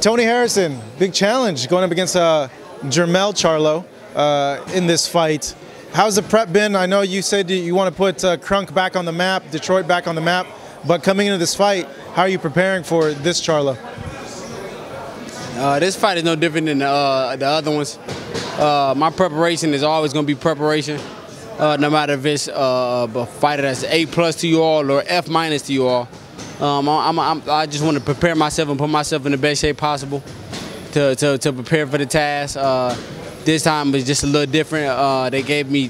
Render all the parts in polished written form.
Tony Harrison, big challenge going up against Charlo in this fight. How's the prep been? I know you said you want to put Crunk back on the map, Detroit back on the map, but coming into this fight, how are you preparing for this Charlo? This fight is no different than the other ones. My preparation is always going to be preparation, no matter if it's a fighter that's A+ to you all or F- to you all. I just want to prepare myself and put myself in the best shape possible to prepare for the task. This time was just a little different.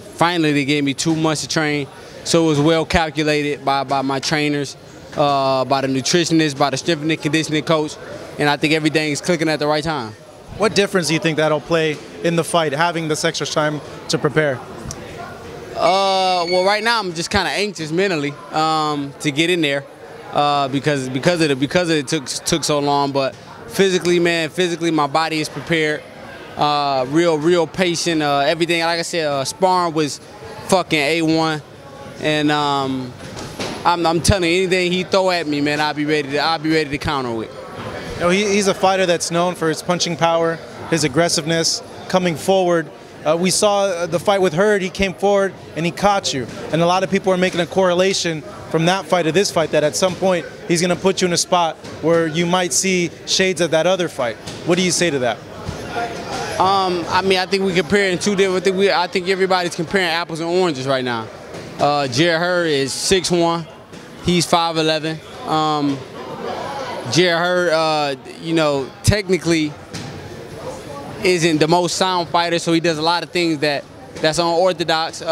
Finally they gave me 2 months to train, so it was well calculated by my trainers, by the nutritionist, by the strength and conditioning coach, and I think everything is clicking at the right time. What difference do you think that'll play in the fight, having this extra time to prepare? Well, right now I'm just kind of anxious mentally to get in there because it took so long. But physically, man, my body is prepared. Real patient. Everything, like I said, sparring was fucking A1, and I'm telling you, anything he throw at me, man, I'll be ready to counter with. You know, he's a fighter that's known for his punching power, his aggressiveness, coming forward. We saw the fight with Hurd. He came forward and he caught you, and a lot of people are making a correlation from that fight to this fight, that at some point he's going to put you in a spot where you might see shades of that other fight. What do you say to that? I mean, I think we comparing two different things. I think everybody's comparing apples and oranges right now. Jarrett Hurd is 6'1", he's 5'11". Jarrett Hurd, you know, technically isn't the most sound fighter, so he does a lot of things that's unorthodox.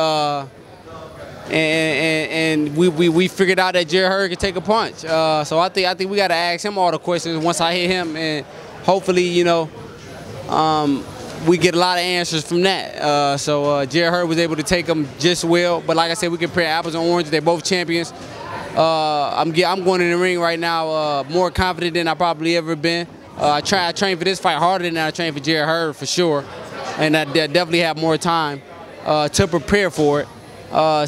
And we figured out that Jarrett Hurd can take a punch. So I think we got to ask him all the questions once I hit him, and hopefully, you know, we get a lot of answers from that. Jarrett Hurd was able to take him just well, but like I said, we compare apples and oranges. They're both champions. I'm going in the ring right now more confident than I probably ever been. I trained for this fight harder than I trained for Jarrett Hurd for sure, and I definitely have more time to prepare for it.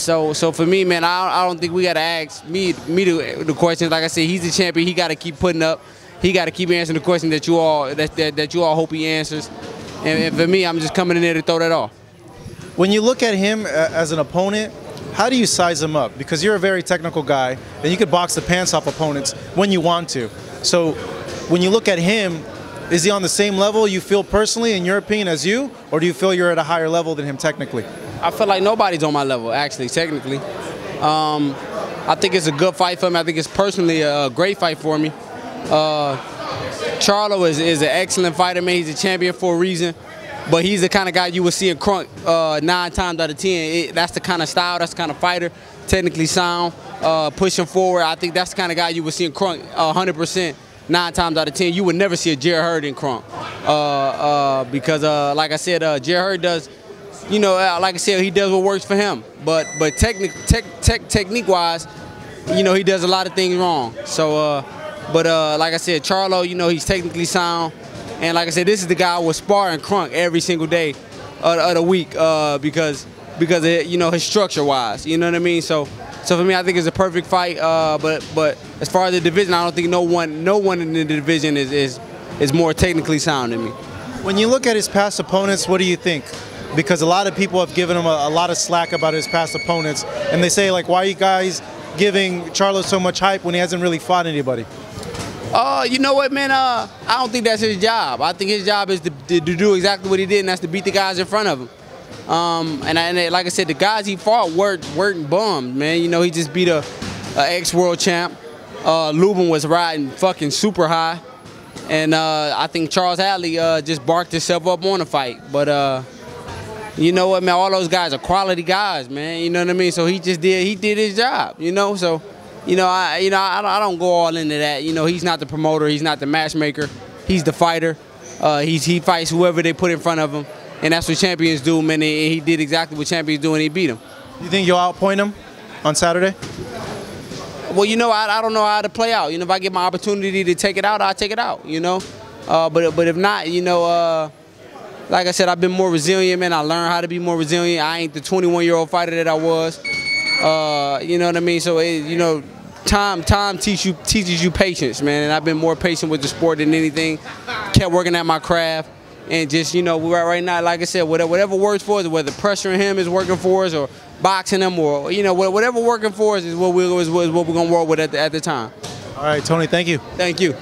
So for me, man, I don't think we got to ask me the questions. Like I said, he's the champion. He got to keep putting up. He got to keep answering the question that you all hope he answers. And for me, I'm just coming in there to throw that off. When you look at him as an opponent, how do you size him up? Because you're a very technical guy, and you could box the pants off opponents when you want to. So when you look at him, is he on the same level you feel personally, in your opinion, as you? Or do you feel you're at a higher level than him technically? I feel like nobody's on my level, actually, technically. I think it's a good fight for me. I think it's personally a great fight for me. Charlo is an excellent fighter, man. He's a champion for a reason. But he's the kind of guy you would see in Crunk 9 times out of 10. That's the kind of style, that's the kind of fighter, technically sound, pushing forward. I think that's the kind of guy you would see in Crunk 100%, 9 times out of 10. You would never see a Jarrett Hurd in Crunk. Because, like I said, Jarrett Hurd does, you know, like I said, he does what works for him. But technique-wise, you know, he does a lot of things wrong. So, like I said, Charlo, you know, he's technically sound. And like I said, this is the guy who will spar and Crunk every single day of the week because of, you know, his structure-wise. You know what I mean? So for me, I think it's a perfect fight. But as far as the division, I don't think no one in the division is more technically sound than me. When you look at his past opponents, what do you think? Because a lot of people have given him a lot of slack about his past opponents, and they say, like, why are you guys giving Charlo so much hype when he hasn't really fought anybody? You know what, man? I don't think that's his job. I think his job is to do exactly what he did, and that's to beat the guys in front of him. And like I said, the guys he fought weren't bummed, man. You know, he just beat a ex-world champ. Lubin was riding fucking super high. And I think Charles Hadley just barked himself up on the fight. But you know what, man? All those guys are quality guys, man. You know what I mean? So he did his job, you know? So, I don't go all into that. You know, he's not the promoter, he's not the matchmaker, he's the fighter. He fights whoever they put in front of him, and that's what champions do, man. And he did exactly what champions do, and he beat him. You think you'll outpoint him on Saturday? Well, you know, I don't know how to play out. You know, if I get my opportunity to take it out, I'll take it out. You know, but if not, you know, like I said, I've been more resilient, man. I learned how to be more resilient. I ain't the 21-year-old fighter that I was. You know what I mean? So, you know, time teaches you patience, man. And I've been more patient with the sport than anything. Kept working at my craft, and just, you know, right now, like I said, whatever works for us, whether pressuring him is working for us or boxing him, or, you know, whatever working for us is what we're gonna work with at the time. All right, Tony, thank you. Thank you.